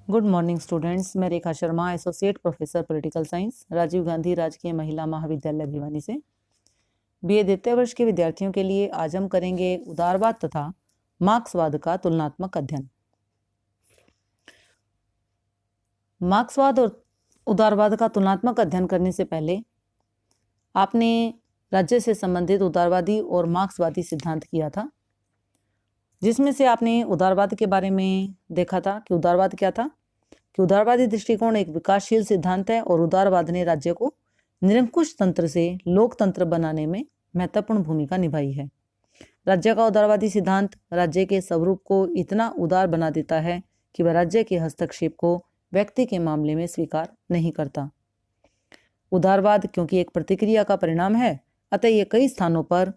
Good morning students. मैं Rekha Sharma, associate professor political science, Rajiv Gandhi Rajkiya Mahila महाविद्यालय भिवानी से बीए द्वितीय वर्ष के विद्यार्थियों के लिए आज हम करेंगे उदारवाद तथा मार्क्सवाद का तुलनात्मक अध्ययन। मार्क्सवाद और उदारवाद का तुलनात्मक अध्ययन करने से पहले आपने राज्य से संबंधित उदारवादी और मार्क्सवादी सिद्धांत किया था, जिसमें से आपने उदारवाद के बारे में देखा था कि उदारवाद क्या था, कि उदारवादी दृष्टिकोण एक विकासशील सिद्धांत है और उदारवाद ने राज्य को निरंकुश तंत्र से लोकतंत्र बनाने में महत्वपूर्ण भूमिका निभाई है। राज्य का उदारवादी सिद्धांत राज्य के स्वरूप को इतना उदार बना देता है कि वह राज्य के हस्तक्षेप को व्यक्ति के मामले में स्वीकार नहीं करता। उदारवाद क्योंकि एक प्रतिक्रिया का परिणाम है, अतः यह कई स्थानों पर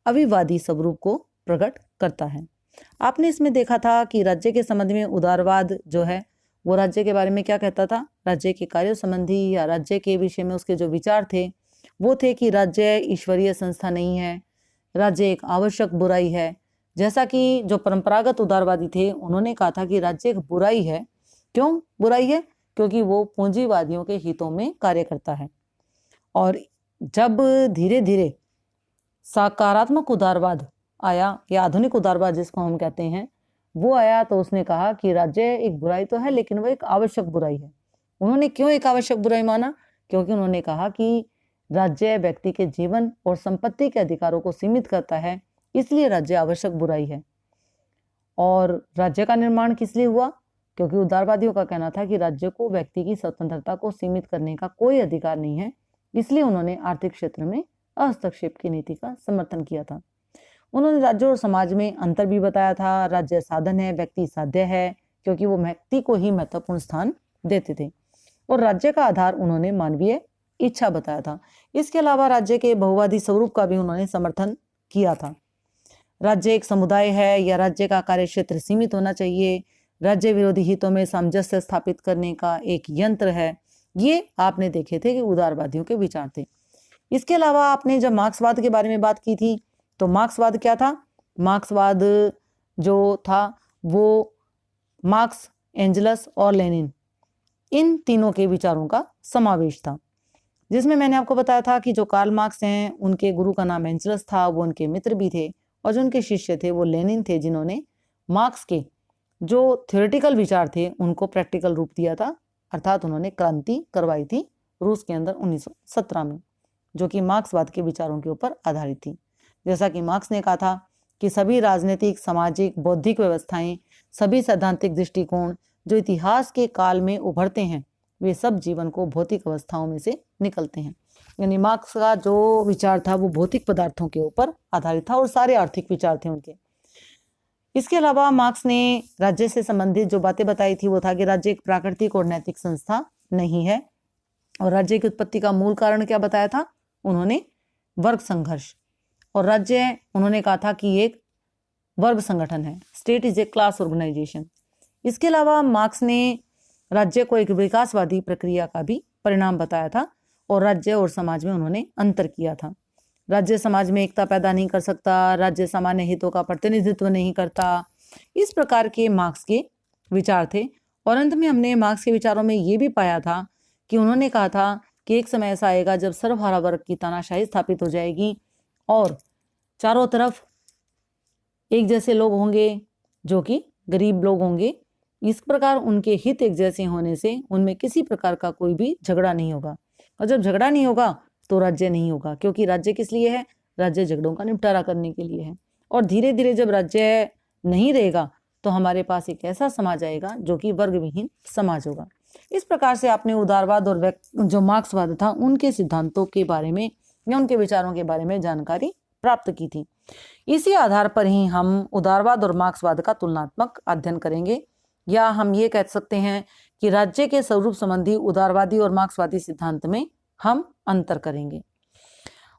अविवादी स्वरूप को प्रकट करता है। आपने इसमें देखा था कि राज्य के संबंध में उदारवाद जो है वो राज्य के बारे में क्या कहता था, राज्य के कार्यों संबंधी या राज्य के विषय में उसके जो विचार थे वो थे कि राज्य ईश्वरीय संस्था नहीं है, राज्य एक आवश्यक बुराई है। जैसा कि जो परंपरागत उदारवादी थे उन्होंने कहा था कि राज्य एक बुराई है। क्यों बुराई है? क्योंकि वो पूंजीवादियों के हितों में कार्य करता है। और जब धीरे धीरे सकारात्मक उदारवाद आया या आधुनिक उदारवाद जिसको हम कहते हैं वो आया, तो उसने कहा कि राज्य एक बुराई तो है लेकिन वो एक आवश्यक बुराई है। उन्होंने क्यों एक आवश्यक बुराई माना? क्योंकि उन्होंने कहा कि राज्य व्यक्ति के जीवन और संपत्ति के अधिकारों को सीमित करता है, इसलिए राज्य आवश्यक बुराई है। और राज्य का निर्माण किस लिए हुआ? क्योंकि उदारवादियों का कहना था कि राज्य को व्यक्ति की स्वतंत्रता को सीमित करने का कोई अधिकार नहीं है, इसलिए उन्होंने आर्थिक क्षेत्र में हस्तक्षेप की नीति का समर्थन किया था। उन्होंने राज्य और समाज में अंतर भी बताया था। राज्य साधन है, व्यक्ति साध्य है, क्योंकि वो व्यक्ति को ही महत्वपूर्ण स्थान देते थे। और राज्य का आधार उन्होंने मानवीय इच्छा बताया था। इसके अलावा राज्य के बहुवादी स्वरूप का भी उन्होंने समर्थन किया था। राज्य एक समुदाय है या राज्य का कार्य क्षेत्र सीमित होना चाहिए, राज्य विरोधी हितों में सामंजस्य स्थापित करने का एक यंत्र है। ये आपने देखे थे कि उदारवादियों के विचार थे। इसके अलावा आपने जब मार्क्सवाद के बारे में बात की थी तो मार्क्सवाद क्या था? मार्क्सवाद जो था वो मार्क्स, एंजल्स और लेनिन, इन तीनों के विचारों का समावेश था। जिसमें मैंने आपको बताया था कि जो कार्ल मार्क्स हैं उनके गुरु का नाम एंजल्स था, वो उनके मित्र भी थे, और जो उनके शिष्य थे वो लेनिन थे, जिन्होंने मार्क्स के जो थ्योरेटिकल विचार थे उनको प्रैक्टिकल रूप दिया था। अर्थात उन्होंने क्रांति करवाई थी रूस के अंदर 1917 में, जो कि मार्क्सवाद के विचारों के ऊपर आधारित थी। जैसा कि मार्क्स ने कहा था कि सभी राजनीतिक, सामाजिक, बौद्धिक व्यवस्थाएं, सभी सैद्धांतिक दृष्टिकोण जो इतिहास के काल में उभरते हैं वे सब जीवन को भौतिक अवस्थाओं में से निकलते हैं। यानी मार्क्स का जो विचार था वो भौतिक पदार्थों के ऊपर आधारित था और सारे आर्थिक विचार थे उनके। इसके अलावा मार्क्स ने राज्य से संबंधित जो बातें बताई थी वो था कि राज्य एक प्राकृतिक और नैतिक संस्था नहीं है। और राज्य की उत्पत्ति का मूल कारण क्या बताया था उन्होंने? वर्ग संघर्ष। और राज्य उन्होंने कहा था कि एक वर्ग संगठन है, state is a class organisation. इसके अलावा मार्क्स ने राज्य को एक विकासवादी प्रक्रिया का भी परिणाम बताया था और राज्य और समाज में उन्होंने अंतर किया था। राज्य समाज में एकता पैदा नहीं कर सकता, राज्य सामान्य हितों का प्रतिनिधित्व नहीं करता, इस प्रकार के मार्क्स के विचार थे। और अंत में हमने मार्क्स के विचारों में ये भी पाया था कि उन्होंने कहा था कि एक समय ऐसा आएगा जब सर्वहारा वर्ग की तानाशाही स्थापित हो जाएगी और चारों तरफ एक जैसे लोग होंगे जो कि गरीब लोग होंगे। इस प्रकार उनके हित एक जैसे होने से उनमें किसी प्रकार का कोई भी झगड़ा नहीं होगा, और जब झगड़ा नहीं होगा तो राज्य नहीं होगा, क्योंकि राज्य किस लिए है? राज्य झगड़ों का निपटारा करने के लिए है। और धीरे धीरे जब राज्य नहीं रहेगा तो हमारे पास एक ऐसा समाज आएगा जो कि वर्ग विहीन समाज होगा। इस प्रकार से आपने उदारवाद और जो मार्क्सवाद था उनके सिद्धांतों के बारे में या उनके विचारों के बारे में जानकारी प्राप्त की थी। इसी आधार पर ही हम उदारवाद और मार्क्सवाद का तुलनात्मक अध्ययन करेंगे, या हम ये कह सकते हैं कि राज्य के स्वरूप संबंधी उदारवादी और मार्क्सवादी सिद्धांत में हम अंतर करेंगे।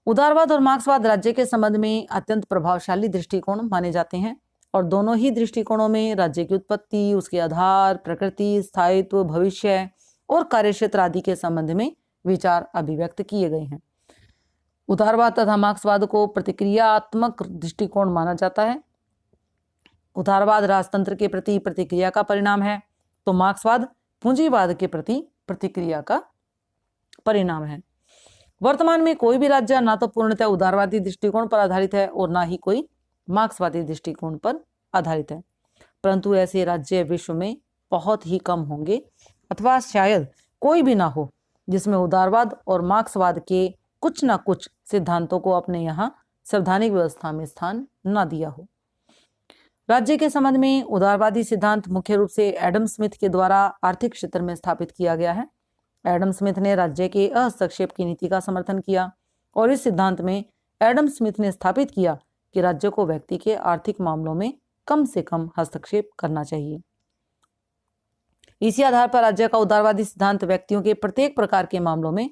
उदारवाद और मार्क्सवाद राज्य के संबंध में अत्यंत प्रभावशाली दृष्टिकोण माने जाते हैं और दोनों ही दृष्टिकोणों में राज्य की उत्पत्ति, उसके आधार, प्रकृति, स्थायित्व, भविष्य और कार्यक्षेत्र आदि के संबंध में विचार अभिव्यक्त किए गए हैं। उदारवाद तथा मार्क्सवाद को प्रतिक्रियात्मक दृष्टिकोण माना जाता है। उदारवाद राजतंत्र के प्रति प्रतिक्रिया का परिणाम है तो मार्क्सवाद पूंजीवाद के प्रति प्रतिक्रिया का परिणाम है। वर्तमान में कोई भी राज्य ना तो पूर्णतः उदारवादी दृष्टिकोण पर आधारित है और ना ही कोई मार्क्सवादी दृष्टिकोण पर आधारित है, परंतु ऐसे राज्य विश्व में बहुत ही कम होंगे अथवा शायद कोई भी ना हो जिसमें उदारवाद और मार्क्सवाद के कुछ ना कुछ सिद्धांतों को अपने यहाँ संवैधानिक व्यवस्था में स्थान न दिया हो। राज्य के संबंध में उदारवादी सिद्धांत मुख्य रूप से एडम स्मिथ के द्वारा आर्थिक क्षेत्र में स्थापित किया गया है। एडम स्मिथ ने राज्य के हस्तक्षेप की नीति का समर्थन किया और इस सिद्धांत में एडम स्मिथ ने स्थापित किया कि राज्य को व्यक्ति के आर्थिक मामलों में कम से कम हस्तक्षेप करना चाहिए। इसी आधार पर राज्य का उदारवादी सिद्धांत व्यक्तियों के प्रत्येक प्रकार के मामलों में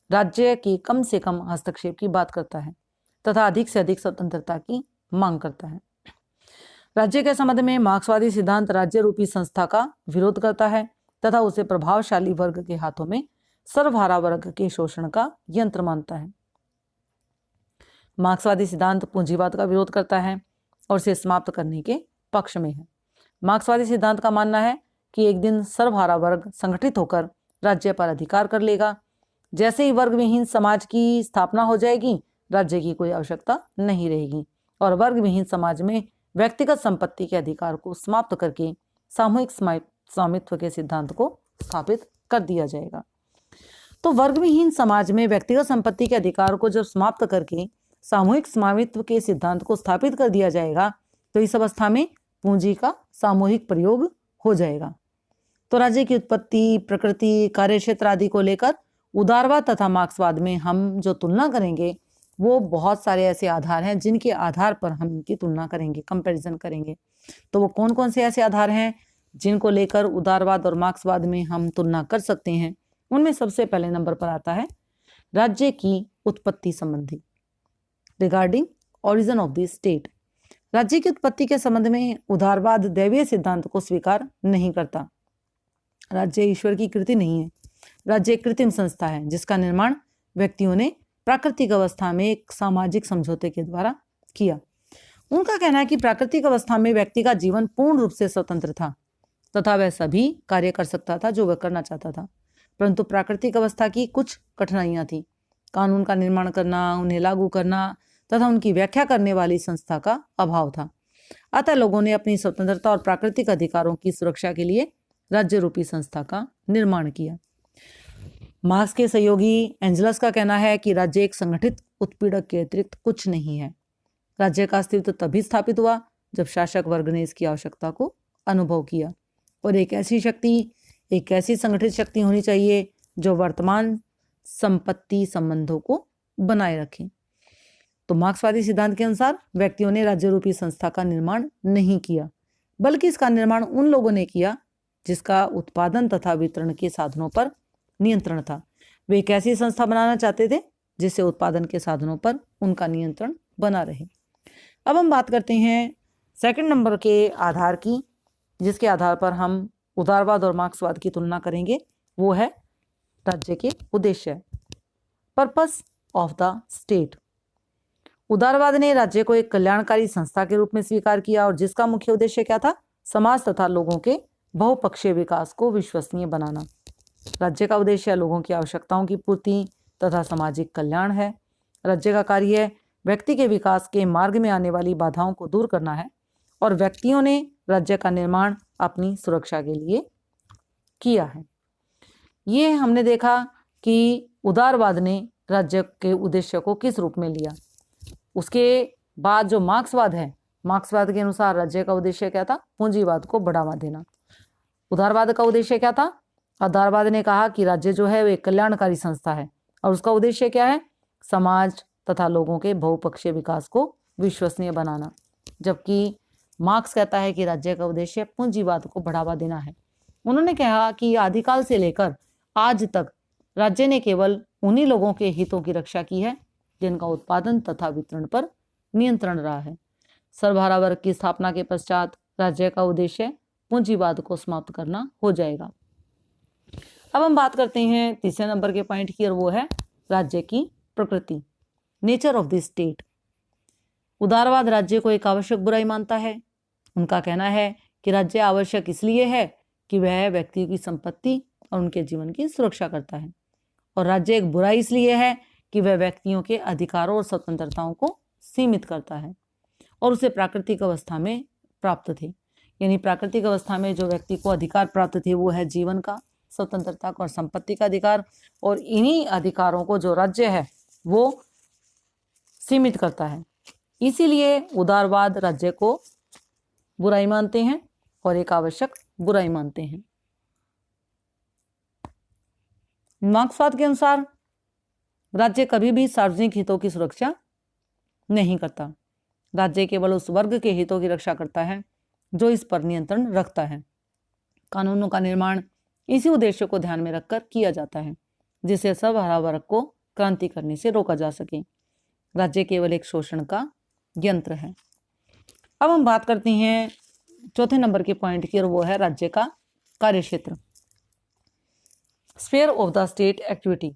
राज्य की कम से कम हस्तक्षेप की बात करता है तथा अधिक से अधिक स्वतंत्रता की मांग करता है। राज्य के संबंध में मार्क्सवादी सिद्धांत राज्य रूपी संस्था का विरोध करता है तथा उसे प्रभावशाली वर्ग के हाथों में सर्वहारा वर्ग के शोषण का यंत्र मानता है। मार्क्सवादी सिद्धांत पूंजीवाद का विरोध करता है और इसे समाप्त करने के पक्ष में है। मार्क्सवादी सिद्धांत का मानना है कि एक दिन सर्वहारा वर्ग संगठित होकर राज्य पर अधिकार कर लेगा। जैसे ही वर्ग विहीन समाज की स्थापना हो जाएगी, राज्य की कोई आवश्यकता नहीं रहेगी और वर्ग विहीन समाज में व्यक्तिगत संपत्ति के अधिकार को समाप्त करके सामूहिक स्वामित्व के सिद्धांत को स्थापित कर दिया जाएगा। तो वर्ग विहीन समाज में व्यक्तिगत संपत्ति के अधिकार को जब समाप्त करके सामूहिक स्वामित्व के सिद्धांत को स्थापित कर दिया जाएगा तो इस अवस्था में पूंजी का सामूहिक प्रयोग हो जाएगा। तो राज्य की उत्पत्ति, प्रकृति, कार्यक्षेत्र आदि को लेकर उदारवाद तथा मार्क्सवाद में हम जो तुलना करेंगे वो बहुत सारे ऐसे आधार हैं जिनके आधार पर हम इनकी तुलना करेंगे, कंपैरिजन करेंगे। तो वो कौन कौन से ऐसे आधार हैं जिनको लेकर उदारवाद और मार्क्सवाद में हम तुलना कर सकते हैं? उनमें सबसे पहले नंबर पर आता है राज्य की उत्पत्ति संबंधी, regarding origin of the state. राज्य की उत्पत्ति के संबंध में उदारवाद दैवीय सिद्धांत को स्वीकार नहीं करता। राज्य ईश्वर की कृति नहीं है। राज्य एक कृत्रिम संस्था है जिसका निर्माण व्यक्तियों ने प्राकृतिक अवस्था में एक सामाजिक समझौते के द्वारा किया। उनका कहना है कि प्राकृतिक अवस्था में व्यक्ति का जीवन पूर्ण रूप से स्वतंत्र था तथा वह सभी कार्य कर सकता था जो वह करना चाहता था, परंतु प्राकृतिक अवस्था की कुछ कठिनाइयां थी। कानून का निर्माण करना, उन्हें लागू करना तथा उनकी व्याख्या करने वाली संस्था का अभाव था। अतः लोगों ने अपनी स्वतंत्रता और प्राकृतिक अधिकारों की सुरक्षा के लिए राज्य रूपी संस्था का निर्माण किया। मार्क्स के सहयोगी एंजलस का कहना है कि राज्य एक संगठित उत्पीड़क के अतिरिक्त कुछ नहीं है। राज्य का अस्तित्व तभी स्थापित हुआ जब शासक वर्ग ने इसकी आवश्यकता को अनुभव किया और एक ऐसी संगठित शक्ति होनी चाहिए जो वर्तमान संपत्ति संबंधों को बनाए रखे। तो मार्क्सवादी सिद्धांत के अनुसार व्यक्तियों ने राज्य रूपी संस्था का निर्माण नहीं किया, बल्कि इसका निर्माण उन लोगों ने किया जिसका उत्पादन तथा वितरण के साधनों पर नियंत्रण था। वे एक ऐसी संस्था बनाना चाहते थे जिससे उत्पादन के साधनों पर उनका नियंत्रण बना रहे। अब हम बात करते हैं सेकंड नंबर के आधार की, जिसके आधार पर हम उदारवाद और मार्क्सवाद की तुलना करेंगे। वो है राज्य के उद्देश्य, पर्पस ऑफ द स्टेट। उदारवाद ने राज्य को एक कल्याणकारी संस्था के रूप में स्वीकार किया और जिसका मुख्य उद्देश्य क्या था? समाज तथा लोगों के बहुपक्षीय विकास को विश्वसनीय बनाना। राज्य का उद्देश्य लोगों की आवश्यकताओं की पूर्ति तथा सामाजिक कल्याण है। राज्य का कार्य व्यक्ति के विकास के मार्ग में आने वाली बाधाओं को दूर करना है और व्यक्तियों ने राज्य का निर्माण अपनी सुरक्षा के लिए किया है। ये हमने देखा कि उदारवाद ने राज्य के उद्देश्य को किस रूप में लिया। उसके बाद जो मार्क्सवाद है, मार्क्सवाद के अनुसार राज्य का उद्देश्य क्या था? पूंजीवाद को बढ़ावा देना। उदारवाद का उद्देश्य क्या था? उदारवाद ने कहा कि राज्य जो है वो एक कल्याणकारी संस्था है और उसका उद्देश्य क्या है? समाज तथा लोगों के बहुपक्षीय विकास को विश्वसनीय बनाना। जबकि मार्क्स कहता है कि राज्य का उद्देश्य पूंजीवाद को बढ़ावा देना है। उन्होंने कहा कि आदिकाल से लेकर आज तक राज्य ने केवल उन्हीं लोगों के हितों की रक्षा की है जिनका उत्पादन तथा वितरण पर नियंत्रण रहा है। सर्वहारा वर्ग की स्थापना के पश्चात राज्य का उद्देश्य पूंजीवाद को समाप्त करना हो जाएगा। अब हम बात करते हैं तीसरे नंबर के पॉइंट की, और वो है राज्य की प्रकृति, नेचर ऑफ द स्टेट। उदारवाद राज्य को एक आवश्यक बुराई मानता है। उनका कहना है कि राज्य आवश्यक इसलिए है कि वह व्यक्ति की संपत्ति और उनके जीवन की सुरक्षा करता है। और राज्य एक बुराई इसलिए है कि वह व्यक्तियों के अधिकारों और स्वतंत्रताओं को सीमित करता है और उसे प्राकृतिक अवस्था में प्राप्त थे। यानी प्राकृतिक अवस्था में जो व्यक्ति को अधिकार प्राप्त थे वो है जीवन का, स्वतंत्रता का और संपत्ति का अधिकार, और इन्हीं अधिकारों को जो राज्य है वो सीमित करता है। इसीलिए उदारवाद राज्य को बुराई मानते हैं और एक आवश्यक बुराई मानते हैं। मार्क्सवाद के अनुसार राज्य कभी भी सार्वजनिक हितों की सुरक्षा नहीं करता। राज्य केवल उस वर्ग के हितों की रक्षा करता है जो इस पर नियंत्रण रखता है। कानूनों का निर्माण इसी उद्देश्य को ध्यान में रखकर किया जाता है जिससे सर्वहारा वर्ग को क्रांति करने से रोका जा सके। राज्य केवल एक शोषण का यंत्र है। अब हम बात करते हैं चौथे नंबर के पॉइंट की, और वो है राज्य का कार्यक्षेत्र, sphere of the state activity.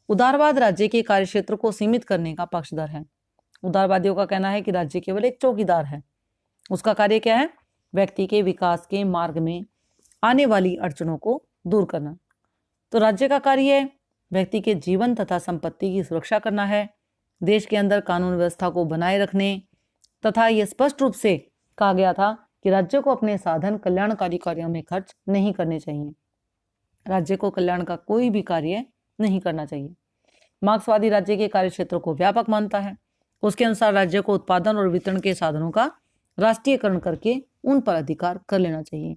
उदारवाद राज्य के कार्यक्षेत्र को सीमित करने का पक्षधर है। उदारवादियों का कहना है कि राज्य केवल एक चौकीदार है। उसका कार्य क्या है? व्यक्ति के विकास के मार्ग में आने वाली अड़चनों को दूर करना। तो राज्य का कार्य है व्यक्ति के जीवन तथा संपत्ति की सुरक्षा करना है, देश के अंदर कानून व्यवस्था को बनाए रखने, तथा यह स्पष्ट रूप से कहा गया था कि राज्य को अपने साधन कल्याणकारी कार्यों में खर्च नहीं करने चाहिए। राज्य को कल्याण का कोई भी कार्य नहीं करना चाहिए। मार्क्सवादी राज्य के कार्यक्षेत्र को व्यापक मानता है। उसके अनुसार राज्य को उत्पादन और वितरण के साधनों का राष्ट्रीयकरण करके उन पर अधिकार कर लेना चाहिए।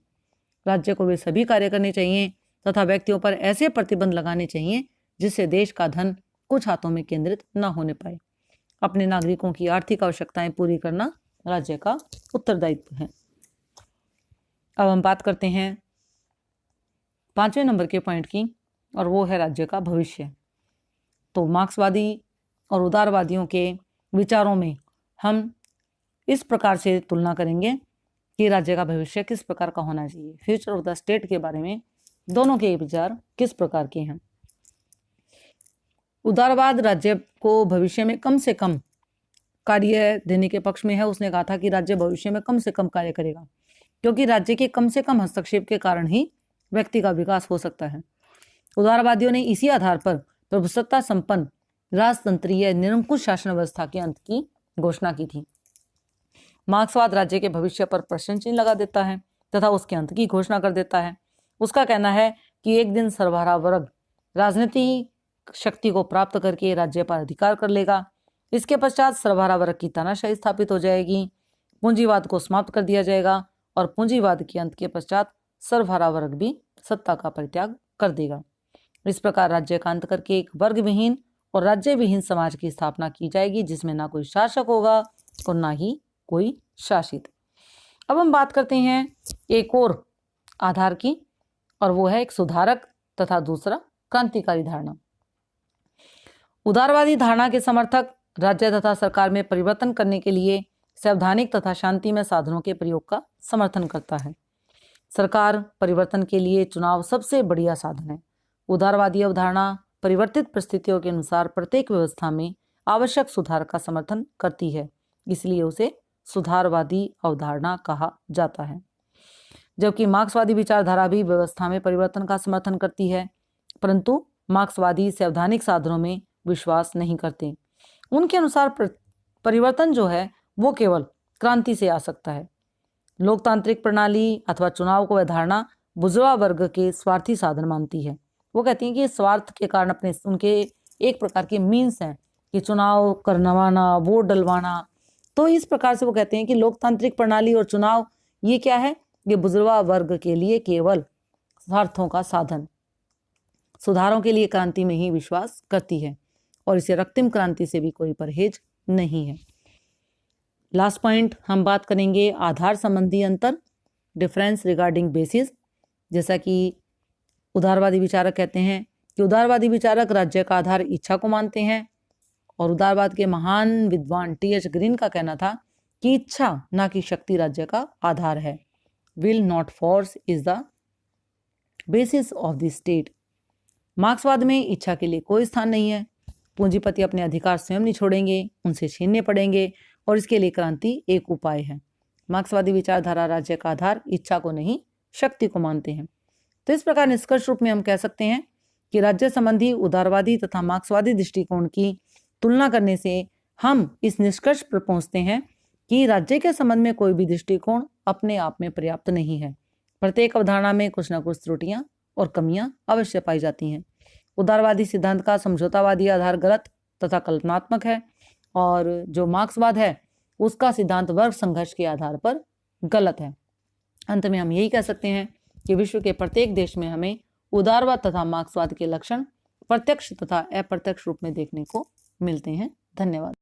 राज्य को वे सभी कार्य करने चाहिए तथा व्यक्तियों पर ऐसे प्रतिबंध लगाने चाहिए जिससे देश का धन कुछ हाथों में केंद्रित न होने पाए। अपने नागरिकों की आर्थिक आवश्यकताएं पूरी करना राज्य का उत्तरदायित्व है। अब हम बात करते हैं 5वें नंबर के पॉइंट की, और वो है राज्य का भविष्य। तो मार्क्सवादी और उदारवादियों के विचारों में हम इस प्रकार से तुलना करेंगे कि राज्य का भविष्य किस प्रकार का होना चाहिए। फ्यूचर ऑफ द स्टेट के बारे में दोनों के विचार किस प्रकार के हैं। उदारवाद राज्य को भविष्य में कम से कम कार्य देने के पक्ष में है। उसने कहा था कि राज्य भविष्य में कम से कम कार्य करेगा क्योंकि राज्य के कम से कम हस्तक्षेप के कारण ही व्यक्ति का विकास हो सकता है। उदारवादियों ने इसी आधार पर प्रभुसत्ता संपन्न राजतंत्रीय निरंकुश शासन व्यवस्था के अंत की घोषणा की थी। मार्क्सवाद राज्य के भविष्य पर प्रश्न चिन्ह लगा देता है तथा उसके अंत की घोषणा कर देता है। उसका कहना है कि एक दिन सर्वहारा वर्ग राजनीतिक शक्ति को प्राप्त करके राज्य पर अधिकार कर लेगा। इसके पश्चात सर्वहारा वर्ग की तानाशाही स्थापित हो जाएगी, पूंजीवाद को समाप्त कर दिया जाएगा और पूंजीवाद के अंत के पश्चात सर्वहारा वर्ग भी सत्ता का परित्याग कर देगा। इस प्रकार राज्य का अंत करके एक वर्ग विहीन और राज्य विहीन समाज की स्थापना की जाएगी जिसमें ना कोई शासक होगा और ना ही कोई शासित। अब हम बात करते हैं एक और आधार की, और वो है एक सुधारक तथा दूसरा क्रांतिकारी धारणा। उदारवादी धारणा के समर्थक राज्य तथा सरकार में परिवर्तन करने के लिए सैद्धांतिक तथा शांतिमय साधनों के प्रयोग का समर्थन करता है। सरकार परिवर्तन के लिए चुनाव सबसे बढ़िया साधन है। उदारवादी अवधारणा परिवर्तित परिस्थितियों के अनुसार प्रत्येक व्यवस्था में आवश्यक सुधार का समर्थन करती है, इसलिए उसे सुधारवादी अवधारणा कहा जाता है। जबकि मार्क्सवादी विचारधारा भी व्यवस्था में परिवर्तन का समर्थन करती है, परंतु मार्क्सवादी सैद्धांतिक साधनों में विश्वास नहीं करते। उनके अनुसार परिवर्तन जो है वो केवल क्रांति से आ सकता है। लोकतांत्रिक प्रणाली अथवा चुनाव को अवधारणा बुर्जुआ वर्ग के स्वार्थी साधन मानती है। वो कहती हैं कि स्वार्थ के कारण अपने उनके एक प्रकार के मीन्स हैं कि चुनाव करवाना, वोट डलवाना। तो इस प्रकार से वो कहते हैं कि लोकतांत्रिक प्रणाली और चुनाव ये क्या है, ये बुर्जुआ वर्ग के लिए केवल स्वार्थों का साधन, सुधारों के लिए क्रांति में ही विश्वास करती है और इसे रक्तिम क्रांति से भी कोई परहेज नहीं है। लास्ट पॉइंट हम बात करेंगे आधार संबंधी अंतर, डिफरेंस रिगार्डिंग बेसिस। जैसा कि उदारवादी विचारक कहते हैं कि उदारवादी विचारक राज्य का आधार इच्छा को मानते हैं, और उदारवाद के महान विद्वान टी.एच. ग्रीन का कहना था कि इच्छा ना कि शक्ति राज्य का आधार है। Will not force is the basis of the state. मार्क्सवाद में इच्छा के लिए कोई स्थान नहीं है। पूंजीपति अपने अधिकार स्वयं नहीं छोड़ेंगे, उनसे छीनने पड़ेंगे और इसके लिए क्रांति एक उपाय है। मार्क्सवादी विचारधारा राज्य का आधार इच्छा को नहीं शक्ति को मानते हैं। तो इस प्रकार निष्कर्ष रूप में हम कह सकते हैं कि राज्य संबंधी उदारवादी तथा मार्क्सवादी दृष्टिकोण की तुलना करने से हम इस निष्कर्ष पर पहुंचते हैं कि राज्य के संबंध में कोई भी दृष्टिकोण अपने आप में पर्याप्त नहीं है। प्रत्येक अवधारणा में कुछ न कुछ त्रुटियां और कमियां अवश्य पाई जाती हैं। उदारवादी सिद्धांत का समझौतावादी आधार गलत तथा कल्पनात्मक है और जो मार्क्सवाद है उसका सिद्धांत वर्ग संघर्ष के आधार पर गलत है। अंत में हम यही कह सकते हैं कि विश्व के प्रत्येक देश में हमें उदारवाद तथा मार्क्सवाद के लक्षण प्रत्यक्ष तथा अप्रत्यक्ष रूप में देखने को मिलते हैं। धन्यवाद।